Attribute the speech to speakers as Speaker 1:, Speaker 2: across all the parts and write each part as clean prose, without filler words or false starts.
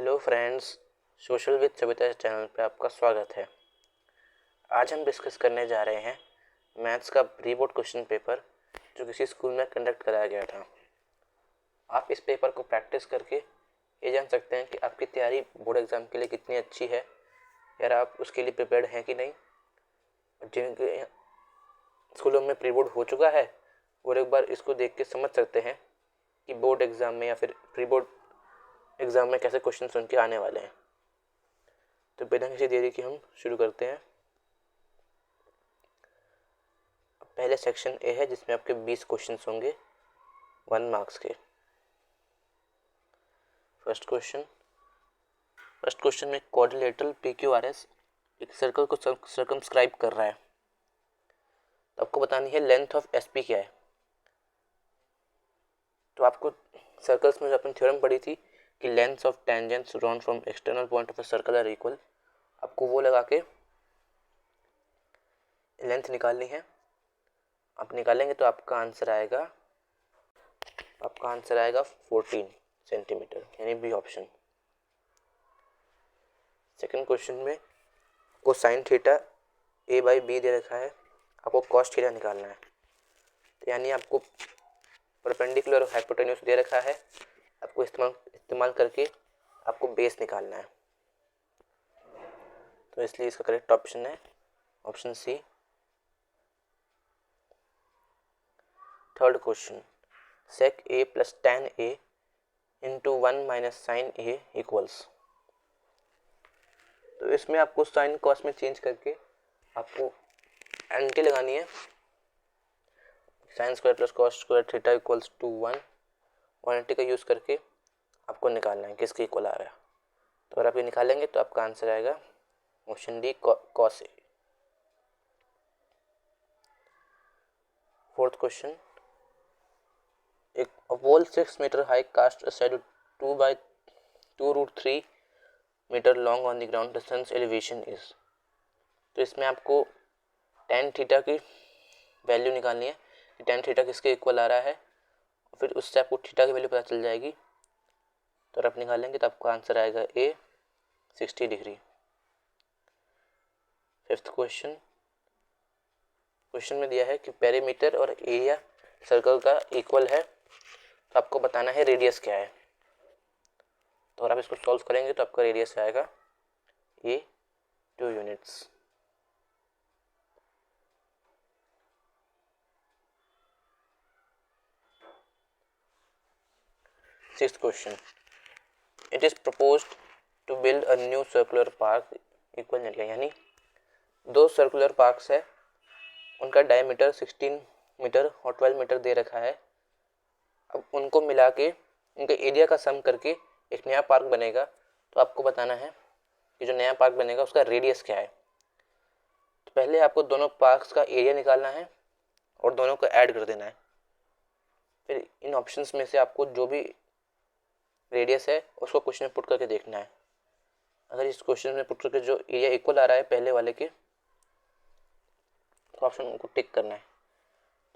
Speaker 1: Hello friends, social with Savita channel पे आपका स्वागत है। आज हम डिस्कस करने जा रहे हैं मैथ्स का प्री बोर्ड क्वेश्चन पेपर जो किसी स्कूल में कंडक्ट कराया गया था। आप इस पेपर को प्रैक्टिस करके ये जान सकते हैं कि आपकी तैयारी बोर्ड एग्ज़ाम के लिए कितनी अच्छी है, यार आप उसके लिए प्रिपेयर्ड हैं कि नहीं। जिनके स्कूलों में प्री बोर्ड हो चुका है और एक बार इसको देख के समझ सकते हैं कि बोर्ड एग्ज़ाम में या फिर प्री बोर्ड एग्ज़ाम में कैसे क्वेश्चन उनके आने वाले हैं। तो बिना किसी देरी के हम शुरू करते हैं। पहले सेक्शन ए है जिसमें आपके 20 क्वेश्चन होंगे 1 मार्क्स के। फर्स्ट क्वेश्चन में क्वाड्रिलेटरल PQRS एक सर्कल को सर्कमस्क्राइब कर रहा है। तो आपको बतानी है लेंथ ऑफ SP क्या है। तो आपको सर्कल्स में जो अपन थ्योरम पढ़ी थी कि length of tangents drawn from external point of a circle are equal, आपको वो लगा के लेंथ निकालनी है। आप निकालेंगे तो आपका आंसर आएगा 14 सेंटीमीटर, यानी बी ऑप्शन। सेकंड क्वेश्चन में को साइन थीटा A/B दे रखा है, आपको कॉस थीटा निकालना है। तो यानी आपको परपेंडिकुलर और हाइपोटेन्यूज दे रखा है, आपको इस्तेमाल करके आपको बेस निकालना है। तो इसलिए इसका करेक्ट ऑप्शन है option C. Third question sec A plus tan A into 1 minus sin A equals. तो इसमें आपको साइन कॉस में चेंज करके आपको एंटी लगानी है। Sine square plus cos square theta equals to 1 और एंटी का यूज़ करके आपको निकालना है किसके इक्वल आ रहा है। तो अगर आप ये निकालेंगे तो आपका आंसर आएगा option D cos A. Fourth question एक wall 6 metre high cast aside 2/2√3 metre long on the ground distance elevation is. तो इसमें आपको tan थीटा की वैल्यू निकालनी है कि tan थीटा किसके इक्वल आ रहा है, और फिर उससे आपको थीटा की वैल्यू पता चल जाएगी। तो अगर आप निकालेंगे तो आपका आंसर आएगा ए 60 डिग्री। फिफ्थ क्वेश्चन में दिया है कि पेरीमीटर और एरिया सर्कल का इक्वल है, तो आपको बताना है रेडियस क्या है। तो अगर आप इसको सॉल्व करेंगे तो आपका रेडियस आएगा ये 2 units. Sixth question it is proposed to build a new circular park equal area, यानी 2 सर्कुलर पार्क्स है, उनका डायमीटर 16 मीटर और 12 मीटर दे रखा है। अब उनको मिला के उनके एरिया का सम करके एक नया पार्क बनेगा। तो आपको बताना है कि जो नया पार्क बनेगा उसका रेडियस क्या है। तो पहले आपको दोनों पार्क्स का एरिया निकालना है और दोनों को ऐड कर देना है। फिर इन ऑप्शंस में से आपको जो भी रेडियस है उसको क्वेश्चन में पुट करके देखना है। अगर इस क्वेश्चन में पुट करके जो एरिया इक्वल आ रहा है पहले वाले के, तो ऑप्शन को टिक करना है।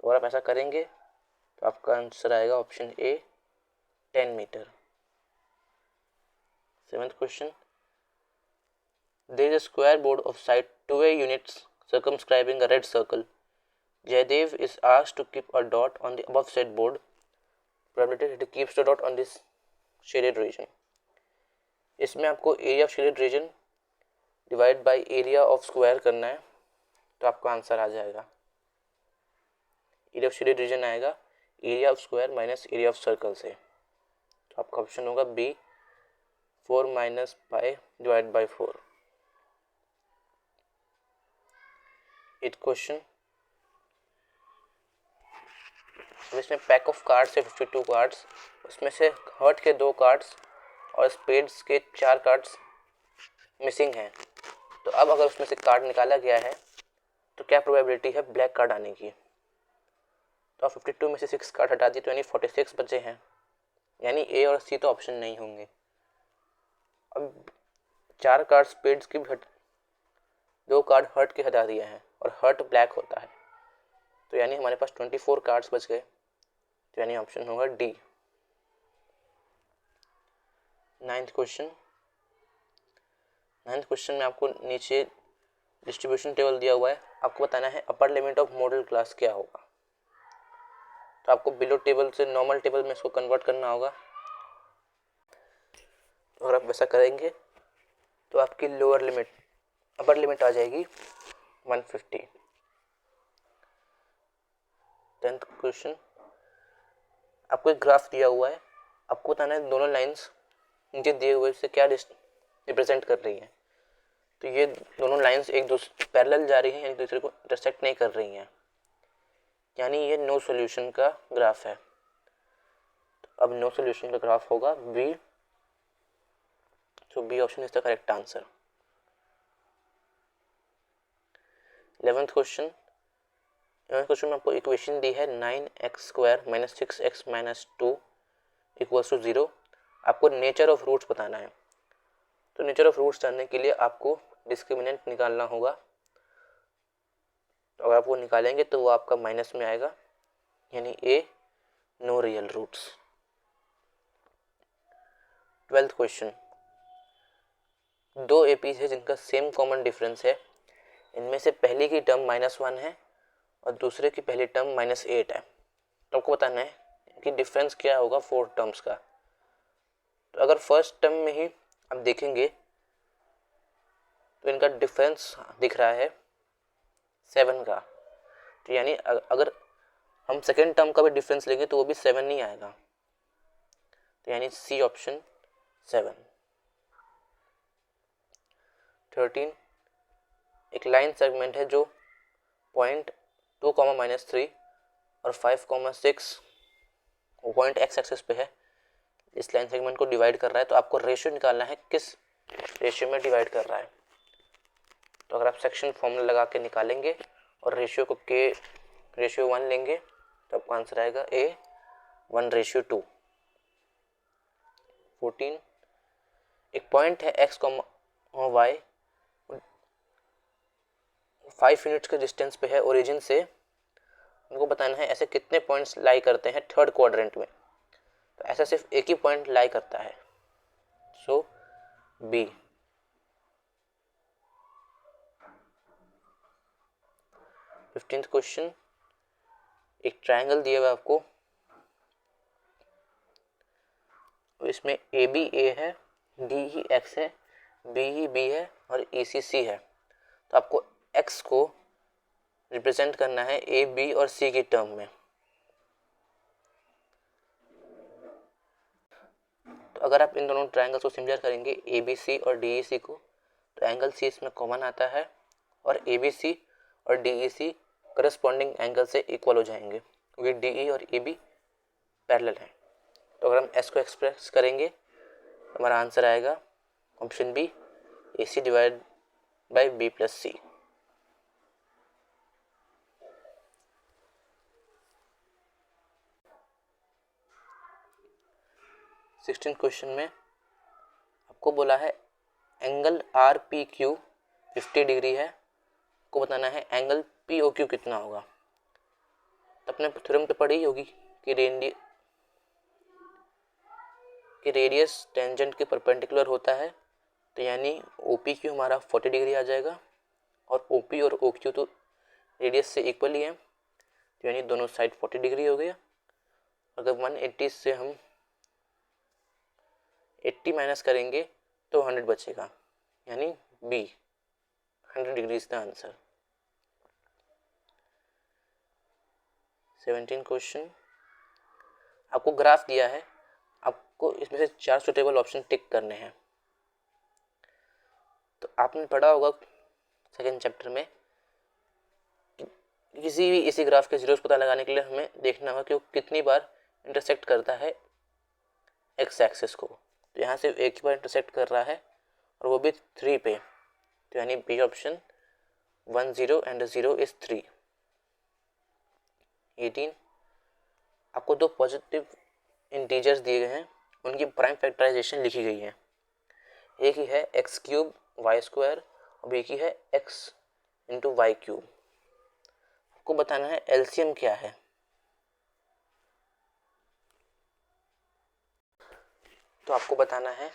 Speaker 1: तो अगर आप ऐसा करेंगे तो आपका आंसर आएगा option A 10 metre. Seventh question there is a square board of side 2a units circumscribing a red circle. Jaydev is asked to keep a dot on the above said board. Probability that he keeps the dot on this shaded region. इसमें आपको area of shaded region divide by area of square करना है, तो आपका answer आ जाएगा area of shaded region आएगा area of square minus area of circle से। तो आपका ऑप्शन होगा B 4 minus pi divide by 4। Eight question इसमें पैक ऑफ कार्ड्स है 52 कार्ड्स, उसमें से हर्ट के 2 कार्ड्स और स्पेड्स के 4 कार्ड्स मिसिंग हैं। तो अब अगर उसमें से कार्ड निकाला गया है तो क्या प्रोबेबिलिटी है ब्लैक कार्ड आने की। तो 52 में से 6 कार्ड हटा दिए तो यानी 46 बचे हैं, यानी ए और सी तो ऑप्शन नहीं होंगे। अब 4 कार्ड स्पेड्स की 2 कार्ड हर्ट के हटा दिए हैं और हर्ट ब्लैक होता है, तो यानी हमारे पास 24 कार्ड्स बच गए। तो यानी ऑप्शन होगा D. Ninth question 9th question में आपको नीचे डिस्ट्रीब्यूशन टेबल दिया हुआ है, आपको बताना है upper limit of model class क्या होगा। तो आपको बिलो टेबल से नॉर्मल टेबल में इसको कन्वर्ट करना होगा। अगर आप वैसा करेंगे तो आपकी लोअर लिमिट अपर लिमिट आ जाएगी 150। 10th क्वेश्चन, आपको एक ग्राफ दिया हुआ है, आपको बताना है दोनों लाइंस नीचे दिए हुए से क्या रिप्रेजेंट कर रही हैं। तो ये दोनों लाइंस एक दूसरे पैरेलल जा रही हैं, एक दूसरे को इंटरसेक्ट नहीं कर रही हैं, यानी ये नो सॉल्यूशन का ग्राफ है। तो अब नो सॉल्यूशन का ग्राफ होगा B, so B option is the correct answer. 11th question में आपको इक्वेशन दी है 9x² - 6x - 2 = 0। आपको नेचर ऑफ रूट्स बताना है। तो नेचर ऑफ रूट्स जानने के लिए आपको डिस्क्रिमिनेंट निकालना होगा। तो अगर आप वो निकालेंगे तो वो आपका माइनस में आएगा, यानी A no real roots. 12th question, दो एपीज है जिनका सेम कॉमन डिफरेंस है, इनमें से पहली की टर्म -1 है और दूसरे की पहली टर्म -8 है। तो आपको बताना है कि डिफरेंस क्या होगा 4 टर्म्स का। तो अगर फर्स्ट टर्म में ही आप देखेंगे तो इनका डिफरेंस दिख रहा है 7 का, तो यानी अगर हम सेकेंड टर्म का भी डिफरेंस लेंगे तो वो भी 7 नहीं आएगा, तो यानी सी ऑप्शन 7। 13, एक लाइन सेगमेंट है जो पॉइंट 2, -3 और 5, 6 पॉइंट एक्स एक्सिस पे है, इस लाइन सेगमेंट को डिवाइड कर रहा है। तो आपको रेशियो निकालना है किस रेशियो में डिवाइड कर रहा है। तो अगर आप सेक्शन फॉर्मूला लगा के निकालेंगे और रेशियो को रेशियो 1 लेंगे तो आपका आंसर आएगा ए 1:2। 14, एक पॉइंट है x, y 5 यूनिट्स के डिस्टेंस पे है ओरिजिन से। उनको बताना है ऐसे कितने पॉइंट्स लाई करते हैं थर्ड क्वाड्रेंट में। तो ऐसा सिर्फ एक ही पॉइंट लाई करता है, सो बी। 15th क्वेश्चन, एक ट्रायंगल दिया हुआ आपको, इसमें ए बी ए है, डी ही एक्स है, बी ही बी है और ई सी सी है। तो आपको एक्स को रिप्रेजेंट करना है ए बी और सी की टर्म में। तो अगर आप इन दोनों ट्रायंगल्स को सिमिलर करेंगे ए बी सी और डी ई सी को, तो एंगल सी इसमें कॉमन आता है और ए बी सी और डी ई सी करस्पॉन्डिंग एंगल से इक्वल हो जाएंगे, क्योंकि डी ई और ए बी पैरेलल हैं। तो अगर हम एस को एक्सप्रेस करेंगे तो हमारा आंसर आएगा option B, A C divide by B plus C. Sixteen question में आपको बोला है angle R P Q 50 degree है, आपको बताना है एंगल पी ओ क्यू कितना होगा। तो अपने थ्योरम पे पढ़ी होगी कि रेडियस टेंजेंट के परपेंडिकुलर होता है, तो यानी ओ पी क्यू हमारा 40 डिग्री आ जाएगा और ओ पी और ओ क्यू तो रेडियस से इक्वल ही है, तो यानी दोनों साइड 40 डिग्री हो गया। अगर 180 से हम 80 माइनस करेंगे तो 100 बचेगा, यानी B 100 degree is the answer. 17 question, आपको ग्राफ दिया है, आपको इसमें से 4 सुटेबल ऑप्शन टिक करने हैं। तो आपने पढ़ा होगा सेकेंड चैप्टर में किसी भी इसी ग्राफ के जीरोस पता लगाने के लिए हमें देखना होगा कि वो कितनी बार इंटरसेक्ट करता है एक्स एक्सिस को। तो यहाँ से एक ही बार इंटरसेक्ट कर रहा है और वो भी 3 पे, तो यानी बी ऑप्शन 1 0 एंड 0 इज 3। 18, आपको दो पॉजिटिव इंटीजर्स दिए गए हैं, उनकी प्राइम फैक्टराइजेशन लिखी गई है। एक ही है x³ y² और एक ही है x × y³। आपको बताना है एलसीएम क्या है। तो आपको बताना है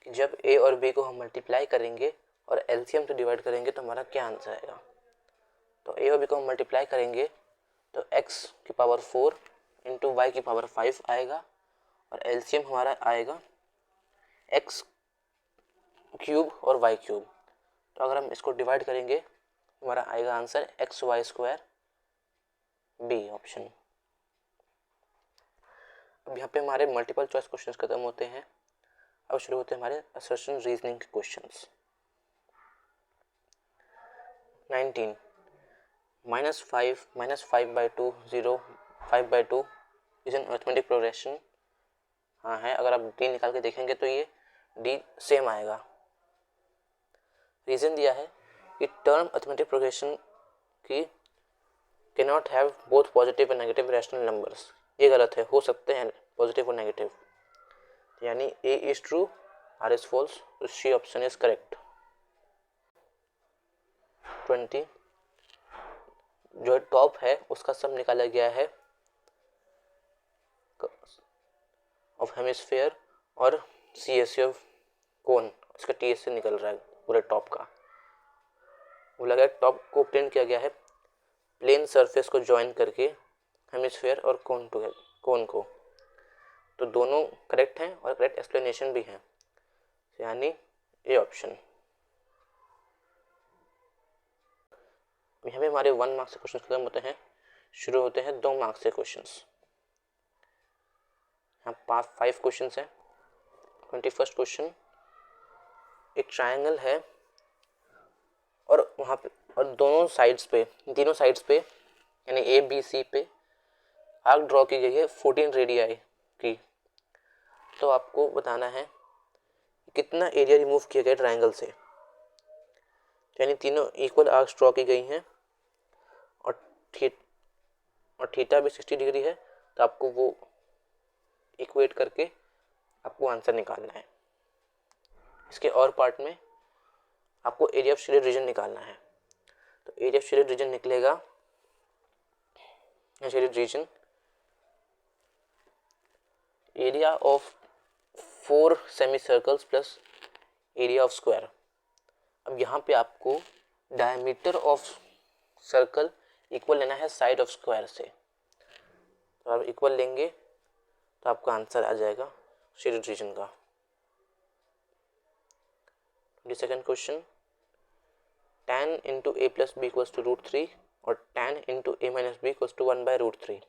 Speaker 1: कि जब a और b को हम मल्टीप्लाई करेंगे और एलसीएम से डिवाइड करेंगे तो हमारा क्या आंसर आएगा। तो ए और बी को हम मल्टीप्लाई करेंगे तो x की पावर 4 इंटू वाई की पावर 5 आएगा और एलसीएम हमारा आएगा x क्यूब और वाई क्यूब। तो अगर हम इसको डिवाइड करेंगे हमारा आएगा answer X Y square, B option. अब यहाँ पे हमारे मल्टीपल चॉइस क्वेश्चंस खत्म होते हैं। अब शुरू होते हैं हमारे असर्शन रीजनिंग के questions. 19 -5 0 5/2 is an arithmetic progression. हाँ है, अगर आप डी निकाल के देखेंगे तो ये डी सेम आएगा। रीजन दिया है कि टर्म अरिथमेटिक प्रोग्रेशन की can not have both positive and negative rational numbers. ये गलत है, हो सकते हैं पॉजिटिव और नेगेटिव, यानी A is true, R is false, तो सी ऑप्शन इज करेक्ट। 20 जो टॉप है उसका सम निकाला गया है ऑफ हेमिस्फीयर और CSA ऑफ कोन, इसका TSA निकल रहा है पूरे टॉप का। बोला गया टॉप को प्लेन किया गया है प्लेन सरफेस को ज्वाइन करके हेमिस्फीयर और कोन को, तो दोनों करेक्ट हैं और करेक्ट एक्सप्लेनेशन भी है, यानी ए ऑप्शन। यहाँ पे हमारे 1 मार्क्स से क्वेश्चन खत्म होते हैं, शुरू होते हैं 2 मार्क्स से क्वेश्चंस। यहाँ 5 क्वेश्चन है। 21st क्वेश्चन, एक ट्रायंगल है और वहाँ पे और दोनों साइड्स पे, तीनों साइड्स पे यानी ABC पे आर्क ड्रॉ की गई है 14 रेडियाई की। तो आपको बताना है कितना एरिया रिमूव किया गया ट्रायंगल से, यानी तीनों इक्वल आर्क्स ड्रॉ की गई हैं और थीटा भी 60 डिग्री है, तो आपको वो इक्वेट करके आपको आंसर निकालना है। इसके और पार्ट में आपको एरिया ऑफ शेडेड रीजन निकालना है। तो एरिया ऑफ शेडेड रीजन निकलेगा, shaded region area of 4 semi circles plus area of square. अब यहाँ पे आपको डायमीटर ऑफ सर्कल इक्वल लेना है साइड ऑफ स्क्वायर से, तो आप इक्वल लेंगे तो आपका आंसर आ जाएगा शेडेड रीजन का। Second question, tan into A plus B equals to √3 और tan into A minus B equals to 1/√3। तो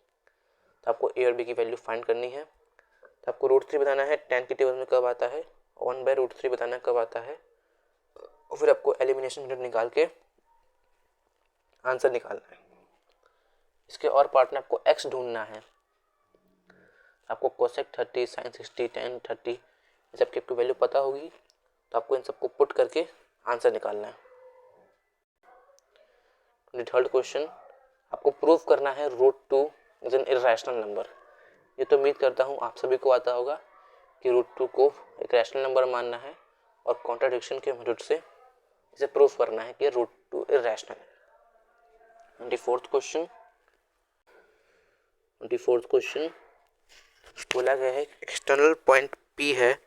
Speaker 1: आपको ए और बी की वैल्यू फाइंड करनी है। तो आपको √3 बताना है tan की टेबल में कब आता है, 1/√3 बताना कब आता है, और फिर आपको एलिमिनेशन मेथड निकाल के आंसर निकालना है। इसके और पार्ट में आपको x ढूंढना है। आपको cosec 30, sin 60, tan 30 ये सब की आपको वैल्यू पता होगी, तो आपको इन सबको पुट करके आंसर निकालना है। थर्ड क्वेश्चन, आपको प्रूव करना है √2 इज एन इररेशनल नंबर। ये तो उम्मीद करता हूँ आप सभी को आता होगा कि √2 को एक रैशनल नंबर मानना है और कॉन्ट्राडिक्शन के मेथड से इसे प्रूव करना है कि √2 इररेशनल है। 24th क्वेश्चन बोला गया है एक्सटर्नल पॉइंट P है,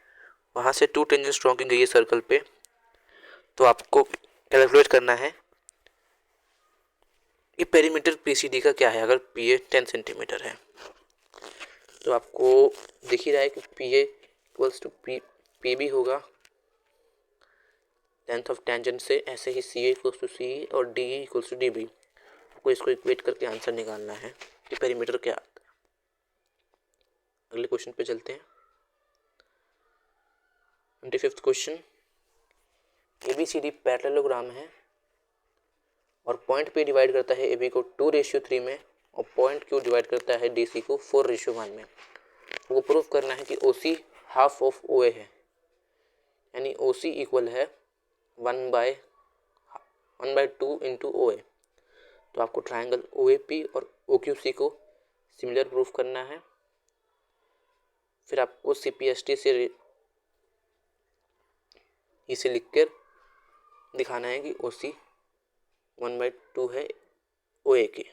Speaker 1: वहाँ से 2 टेंजेंट्स ड्रॉ की गई है सर्कल पे। तो आपको कैलकुलेट करना है कि पेरीमीटर PCD का क्या है, अगर PA 10 सेंटीमीटर है। तो आपको दिख ही रहा है कि PA इक्वल्स टू PB होगा लेंथ ऑफ टेंजेंट से, ऐसे ही CA इक्वल्स टू CE और DE इक्वल्स टू DB। आपको इसको इक्वेट करके आंसर निकालना है कि पेरीमीटर क्या आता है। अगले क्वेश्चन पे चलते हैं। 25th क्वेश्चन, ABCD पैरेललोग्राम है और पॉइंट P डिवाइड करता है AB को 2:3 में और पॉइंट Q डिवाइड करता है DC को 4:1 में। वो प्रूफ करना है कि OC हाफ ऑफ OA है, यानी OC इक्वल है 1/2 इंटू OA। तो आपको ट्राइंगल OAP और OQC को सिमिलर प्रूफ करना है। फिर आपको CPST से इसे लिखकर दिखाना है कि OC 1/2 है OA के।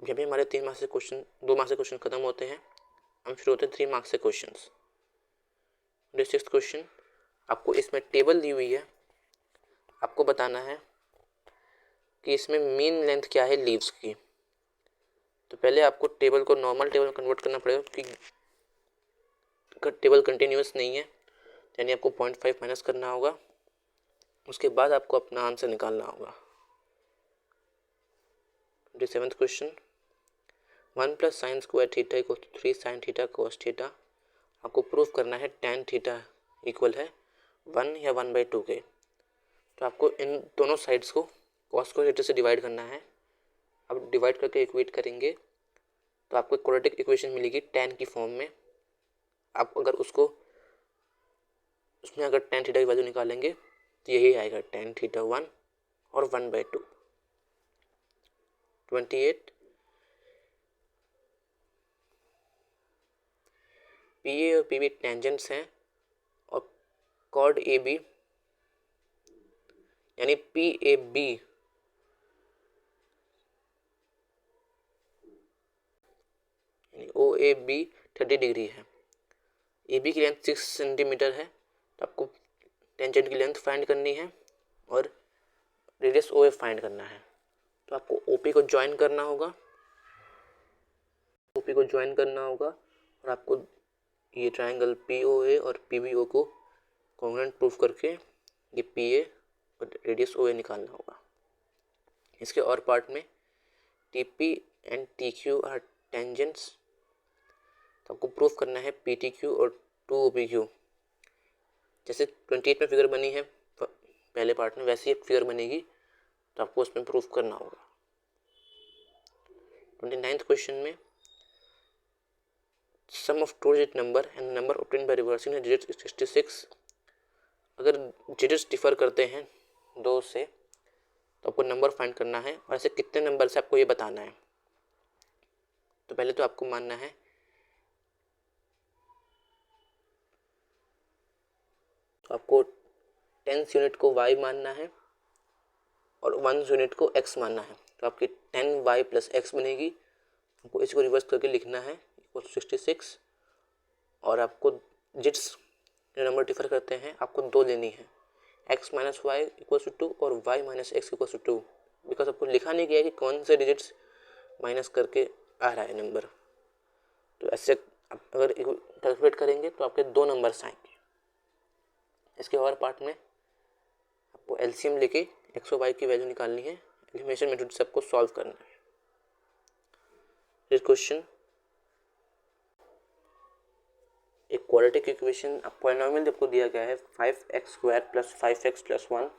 Speaker 1: जब भी हमारे 2 मार्क्स से क्वेश्चन खत्म होते हैं, हम शुरू होते हैं 3 मार्क्स से क्वेश्चन। 26th क्वेश्चन, आपको इसमें टेबल दी हुई है, आपको बताना है कि इसमें मीन लेंथ क्या है लीव्स की। तो पहले आपको टेबल को नॉर्मल टेबल में कन्वर्ट करना पड़ेगा क्योंकि टेबल कंटिन्यूस नहीं है, यानी आपको 0.5 माइनस करना होगा। उसके बाद आपको अपना आंसर निकालना होगा। 27th question, 1 plus sine square theta equal to 3 sine theta cos theta. आपको प्रूफ करना है tan थीटा इक्वल है 1 या 1/2 के। तो आपको इन दोनों साइड्स को cos स्क्वायर थीटा से डिवाइड करना है। अब डिवाइड करके इक्वेट करेंगे तो आपको क्वाड्रेटिक इक्वेशन मिलेगी tan की फॉर्म में। आप अगर उसमें अगर tan थीटा की वैल्यू निकालेंगे तो यही आएगा tan थीटा 1 और 1/2। 28, PA और PB टेंजेंट्स हैं और कॉर्ड AB यानी PAB यानी OAB 30 डिग्री है। AB की लेंथ 6 सेंटीमीटर है, तो आपको टेंजेंट की लेंथ फाइंड करनी है और रेडियस OA फाइंड करना है। तो आपको OP को ज्वाइन करना होगा, और आपको ये ट्रायंगल POA और PBO को कॉन्ग्रुएंट प्रूफ करके ये PA और रेडियस OA निकालना होगा। इसके और पार्ट में TP and TQ are tangents, तो आपको प्रूफ करना है PTQ और 2OPQ। जैसे 28 में फिगर बनी है पहले पार्ट में, वैसे एक फिगर बनेगी, तो आपको उसमें प्रूफ करना होगा। 29th क्वेश्चन में sum of 2 digit number and number obtained by reversing digit 66। अगर डिजिट्स डिफर करते हैं 2 से तो आपको नंबर फाइंड करना है, और ऐसे कितने नंबर से आपको ये बताना है। तो पहले तो आपको मानना है तो आपको 10 यूनिट को y मानना है और 1 यूनिट को x मानना है। तो आपकी 10y प्लस x बनेगी। आपको इसको रिवर्स करके लिखना है इक्वल 66, और आपको डिजिट्स जो नंबर डिफर करते हैं आपको 2 लेनी है, x minus Y equals to 2 और y minus X equals to 2, because आपको लिखा नहीं गया है कि कौन से डिजिट्स माइनस करके आ रहा है नंबर। तो ऐसे आप अगर कैलकुलेट करेंगे तो आपके 2 नंबर्स आएंगे। इसके और पार्ट में आपको एलसीएम लेके x और y की वैल्यू निकालनी है, एलिमिनेशन मेथड से आपको सॉल्व करना है। दिस क्वेश्चन, एक क्वाड्रेटिक इक्वेशन पॉलिनोमियल आपको दिया गया है 5x² प्लस 5x प्लस 1।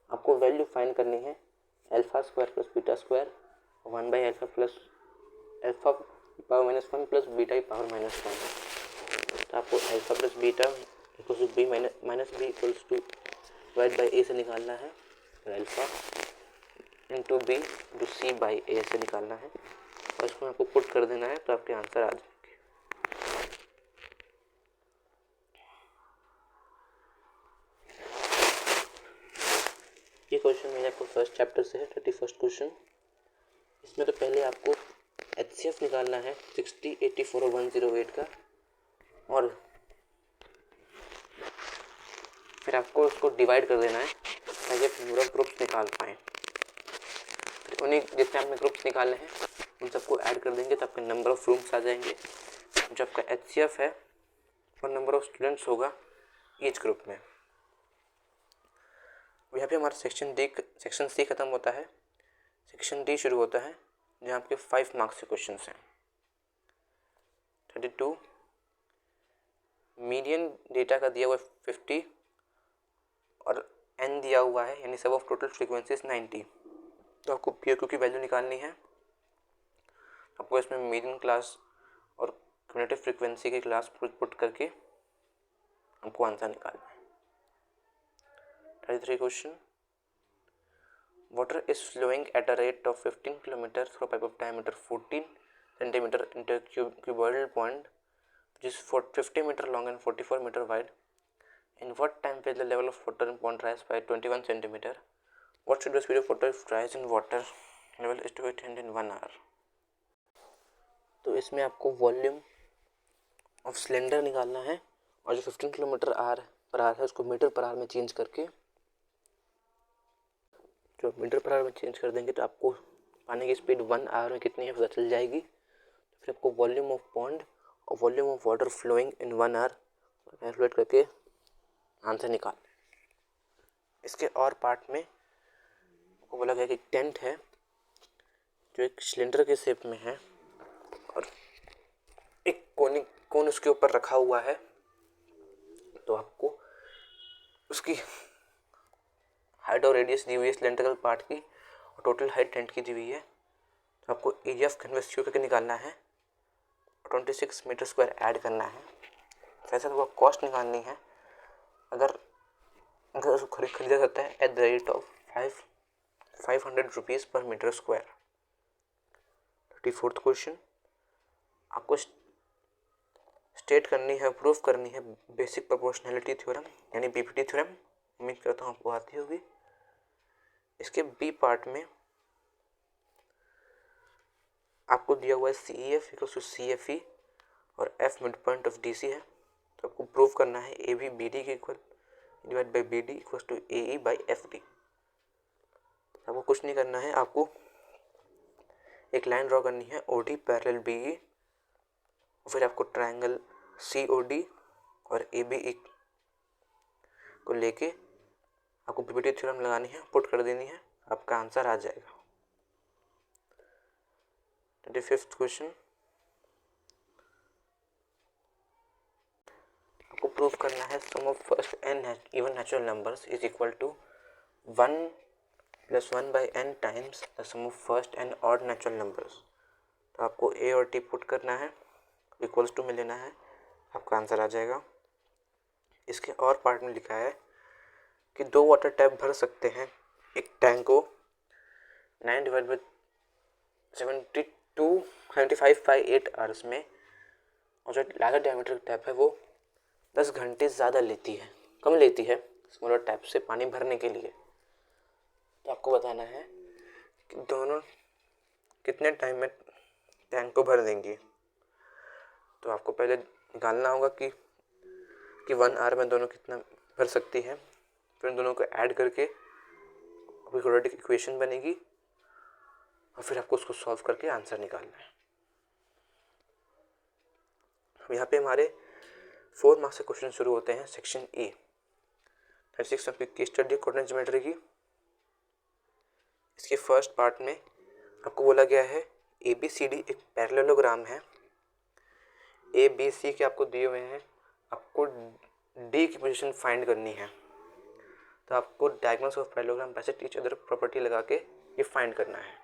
Speaker 1: आपको वैल्यू फाइंड करनी है alpha square plus beta square 1/α plus alpha power minus 1 plus beta की पावर माइनस 1। तो आपको alpha plus beta equals to B minus B equals to divide by A से निकालना है, और alpha into B into C by A से निकालना है, और इसको आपको पुट कर देना है तो आपके आंसर आ जाएंगे। ये क्वेश्चन मेरे आपको फर्स्ट चैप्टर से है, 31st क्वेश्चन। इसमें तो पहले आपको HCF निकालना है 60, 84 और 108 का, और फिर आपको उसको डिवाइड कर देना है ताकि आप नंबर ऑफ ग्रुप्स निकाल पाएँ। उन्हीं जितने आपने ग्रुप्स निकाले हैं उन सबको ऐड कर देंगे तो आपके नंबर ऑफ रूम्स आ जाएंगे, जो आपका HCF है और नंबर ऑफ स्टूडेंट्स होगा ईच ग्रुप में। यहाँ पे हमारा सेक्शन सी खत्म होता है, सेक्शन डी शुरू होता है, जहाँ आपके 5 मार्क्स के क्वेश्चन हैं। 32, मीडियन डेटा का दिया हुआ 50 और n दिया हुआ है, यानी सब ऑफ टोटल फ्रीक्वेंसीज 90। तो आपको PQ की वैल्यू निकालनी है। आपको इसमें मीडियन क्लास और क्यूमुलेटिव फ्रीक्वेंसी की क्लास पुट करके आपको आंसर निकालना है। 33 question, water is flowing at a rate of 15 km through a pipe of diameter 14 cm into a cuboidal pond which is 50 meter long and 44 meter wide. In what time will the level of water in pond rise by 21 cm? What should the speed of water rise in water level is to be attained in 1 hour? तो इसमें आपको volume of cylinder निकालना है, और जो 15 kilometre are per hour है उसको metre per hour में चेंज करके, जो मीटर पर आवर में चेंज कर देंगे तो आपको पानी की स्पीड 1 आवर में कितनी है पता चल जाएगी। फिर आपको वॉल्यूम ऑफ पॉन्ड और volume of water flowing in 1 hour calculate करके आंसर निकाल। इसके और पार्ट में आपको बोला गया कि टेंट है जो एक सिलेंडर के शेप में है और एक कोन उसके ऊपर रखा हुआ है, तो आपको उसकी हाइट और रेडियस दी हुई है सिलेंड्रिकल पार्ट की और टोटल हाइट टेंट की दी हुई है। तो आपको एरिया ऑफ कैनवस क्यू करके निकालना है, 26 मीटर स्क्वायर ऐड करना है। ऐसा आपको कॉस्ट निकालनी है अगर उसको खरीदा जाता है at the rate of 500 rupees पर मीटर स्क्वायर। 34th क्वेश्चन, आपको स्टेट करनी है, प्रूफ करनी है बेसिक प्रोपोर्शनैलिटी थ्योरम यानी बीपीटी थ्योरम। उम्मीद करता हूँ आपको आती होगी। इसके बी पार्ट में आपको दिया हुआ है CEF इक्वल टू CFE और F mid point of DC है। तो आपको प्रूव करना है AB BD के equal divide by BD equal to AE by FD। आपको कुछ नहीं करना है, आपको एक लाइन ड्रॉ करनी है OD पैरेलल BE, फिर आपको ट्रायंगल COD और ABE को लेके आपको बीपीटी थ्योरम लगानी है, पुट कर देनी है, आपका आंसर आ जाएगा। 25th क्वेश्चन, आपको प्रूव करना है sum of first n even natural numbers is equal to 1 + 1 by n times the sum of first n odd natural numbers. तो आपको a और t पुट करना है, इक्वल्स टू में लेना है, आपका आंसर आ जाएगा। इसके और पार्ट में लिखा है कि 2 वाटर टैप भर सकते हैं एक टैंक को 9 डिवाइड बाई 75/8 आवर्स में, और जो लार्जर डायमीटर टैप है वो 10 घंटे ज़्यादा लेती है, कम लेती है स्मॉलर टैप से पानी भरने के लिए। तो आपको बताना है कि दोनों कितने टाइम में टैंक को भर देंगी। तो आपको पहले निकालना होगा कि 1 आवर में दोनों कितना भर सकती है, फिर दोनों को ऐड करके क्वाड्रेटिक इक्वेशन बनेगी और फिर आपको उसको सॉल्व करके आंसर निकालना है। यहाँ पे हमारे 4 मार्क्स के क्वेश्चन शुरू होते हैं। सेक्शन ए 36 आपकी केस स्टडी कोऑर्डिनेट ज्योमेट्री की। इसके फर्स्ट पार्ट में आपको बोला गया है ABCD एक पैरेललोग्राम है। ABC के आपको दिए हुए हैं, आपको D की पोजीशन फाइंड करनी है। तो आपको diagonals of parallelogram bisect each other property लगा के ये फाइंड करना है।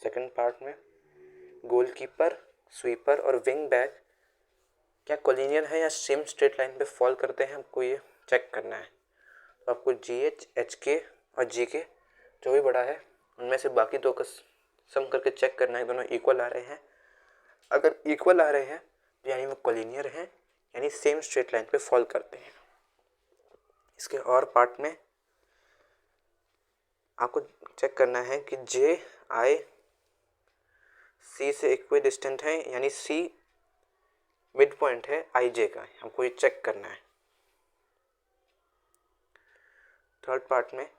Speaker 1: सेकंड पार्ट में गोलकीपर, स्वीपर और विंग बैक क्या कोलिनियर है या सेम स्ट्रेट लाइन पे फॉल करते हैं, आपको ये चेक करना है। तो आपको GH, HK और JK जो भी बड़ा है उनमें से बाकी 2 का सम करके चेक करना है दोनों इक्वल आ रहे हैं। अगर इक्वल आ रहे हैं तो यानी वो कोलिनियर हैं, यानी सेम स्ट्रेट लाइन पे फॉल करते हैं। इसके और पार्ट में आपको चेक करना है कि JI C से इक्वी डिस्टेंट है, यानी C मिड पॉइंट है IJ का, हमको ये चेक करना है। थर्ड पार्ट में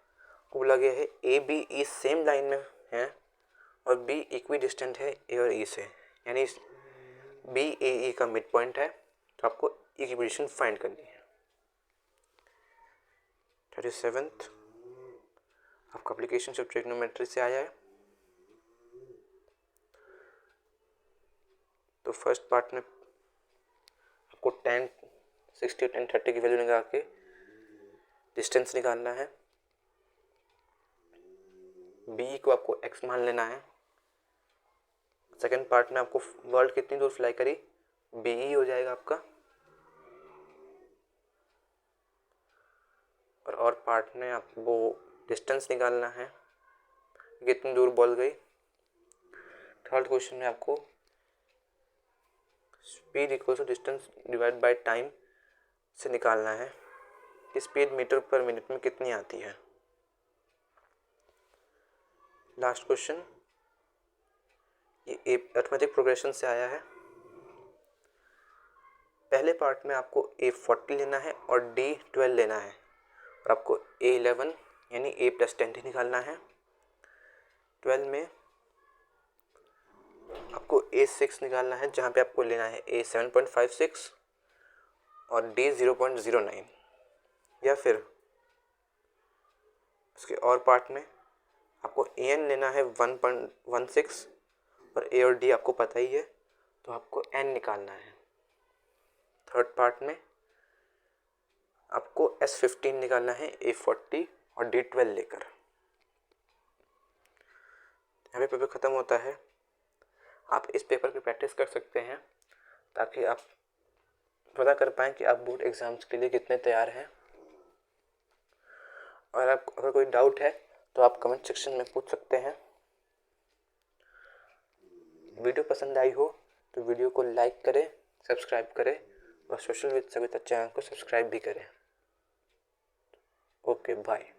Speaker 1: बोला गया है ABE सेम लाइन में है और B इक्वी डिस्टेंट है A और E से, यानी BAE का मिड पॉइंट है, तो आपको E की पोजीशन फाइंड करनी है। 37th आपका एप्लीकेशन ऑफ ट्रिग्नोमेट्री से आया है। तो फर्स्ट पार्ट में आपको 10, 60 और 10, 30 की वैल्यू लगा के डिस्टेंस निकालना है। BE को आपको x मान लेना है। सेकंड पार्ट में आपको वर्ल्ड कितनी दूर फ्लाई करी BE हो जाएगा आपका, और पार्ट में आपको डिस्टेंस निकालना है कितनी दूर बॉल गई। थर्ड क्वेश्चन में आपको speed equal to distance divide by time से निकालना है कि स्पीड मीटर पर मिनट में कितनी आती है। लास्ट क्वेश्चन ये अरिथमेटिक प्रोग्रेशन से आया है। पहले पार्ट में आपको A40 लेना है और D12 लेना है और आपको A11 यानी A+10 निकालना है। 12 में आपको A6 निकालना है जहाँ पे आपको लेना है A7.56 और D0.09, या फिर उसके और पार्ट में आपको AN लेना है 1.16 और A और D आपको पता ही है तो आपको N निकालना है। थर्ड पार्ट में आपको S15 निकालना है A40 और D12 लेकर। यहाँ पे पेपर ख़त्म होता है। आप इस पेपर की प्रैक्टिस कर सकते हैं ताकि आप पता कर पाएँ कि आप बोर्ड एग्ज़ाम्स के लिए कितने तैयार हैं। और आप अगर कोई डाउट है तो आप कमेंट सेक्शन में पूछ सकते हैं। वीडियो पसंद आई हो तो वीडियो को लाइक करें, सब्सक्राइब करें और सोशल विद सविता चैनल को सब्सक्राइब भी करें। Okay, bye.